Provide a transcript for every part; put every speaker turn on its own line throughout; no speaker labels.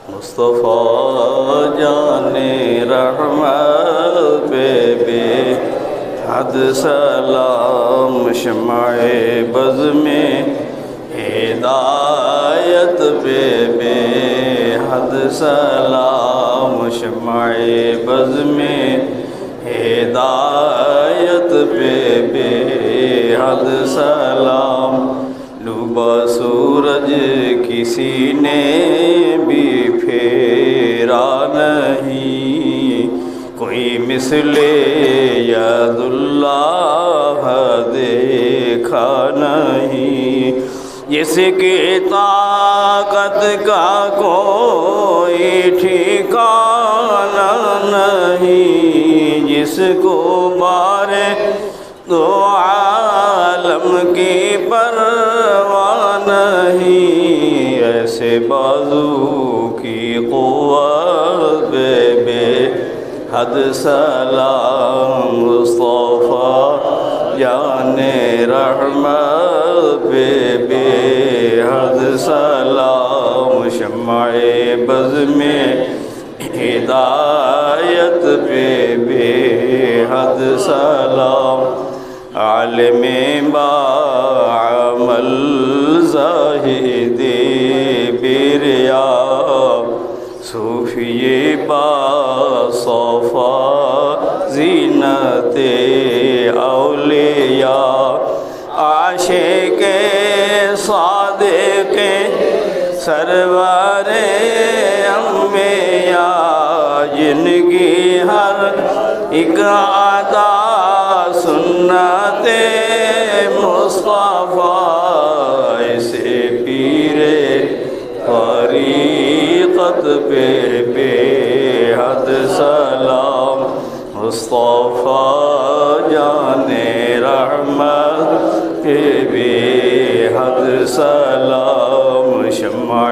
مصطفیٰ جان رحمت پہ بے حد سلام، شمع بز میں ہدایت پہ بے حد سلام، شمع بز میں ہدایت پہ بے حد سلام۔ ڈوبا سورج کسی نے بھی پھیرا نہیں، کوئی مثل ید اللہ دیکھا نہیں، جس کی طاقت کا کوئی ٹھکانہ نہیں، جس کو بارے دو عالم کی پرواہ نہیں، ایسے بازو کی قوت بے حد سلام، مصطفیٰ جان رحمت پہ بے حد سلام، شمع بز میں ہدایت پہ بے حد سلام۔ عالم باعمل زاہد بریا، صوفی باصفا زینت اولیاء، عاشق صادق سرور انبیاء، جن کی ہر ایک ادا سنت مصطفیٰ، ایسے پیر طریقت پہ بے حد سلام، مصطفیٰ جان رحمت پہ بے حد سلام، شمع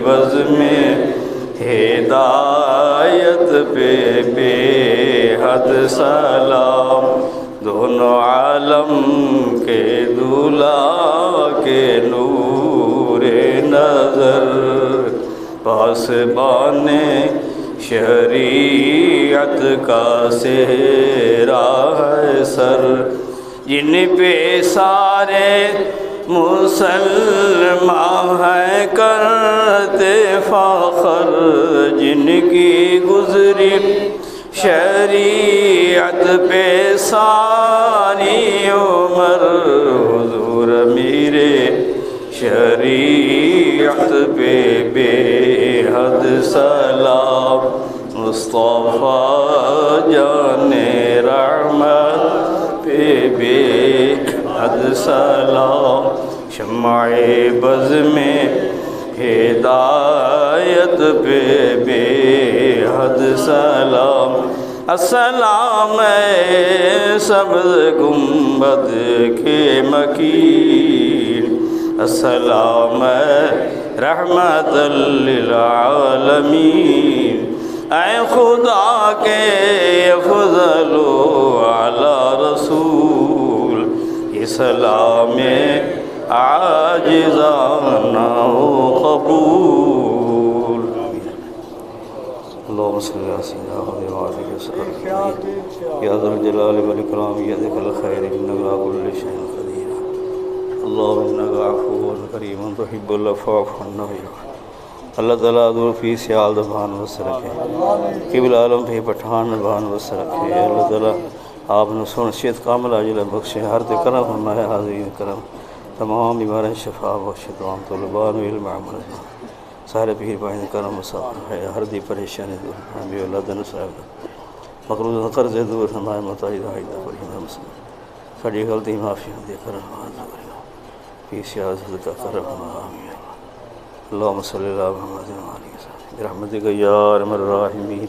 بز میں ہدایت پہ بے حد سلام۔ دونوں عالم کے دولہا کے نور نظر، پاسبان شریعت کا سہرا ہے سر، جن پہ سارے مسلمان ہیں کرتے فخر، جن کی گزری شریعت پہ ساری عمر، حضور میرے شریعت پہ بے حد سلام، مصطفیٰ جان رحمت پہ بے حد سلام، شمع بز میں ہدایت پہ بے حد سلام۔ السلام اے سبز گنبد کے مکین، السلام اے رحمت للعالمین، اے خدا کے افضل اعلی رسول، یہ سلام عاجزانہ قبول۔ اللہم صلی علی سیدنا محمد وعلى آلہ وسلم، یا ذا الجلال والاکرام بیدک الخیر انک علی کل شیء قدیر۔ اللہم انک عفو کریم تحب العفو فاعف عنا۔ اللہ تعالیٰ دور فی سیال دبان وس رکھے، قبل عالم پہ پٹھان بان وس رکھے۔ اللہ تعالیٰ آپ نے سنشیت کامل عاجل بخشے، ہر تے کرم فرمائے، حاضرین کرم تمام بیماریں شفا بخشے، تمام طلبان علم عمل سارے پیر بھائی کرم وسعت ہے، ہر دی پریشانی دور فرمائے، اللہ دن صاحب مقروض قرض دور فرمائے، متعید حائدہ فرمائے، مسلم ساری غلطی معافی دے کرم فی سیاست کا کرم آمین۔ اللہم صلی اللہ محمد وعلیہ وسلم برحمتک یا ارحم الراحمین۔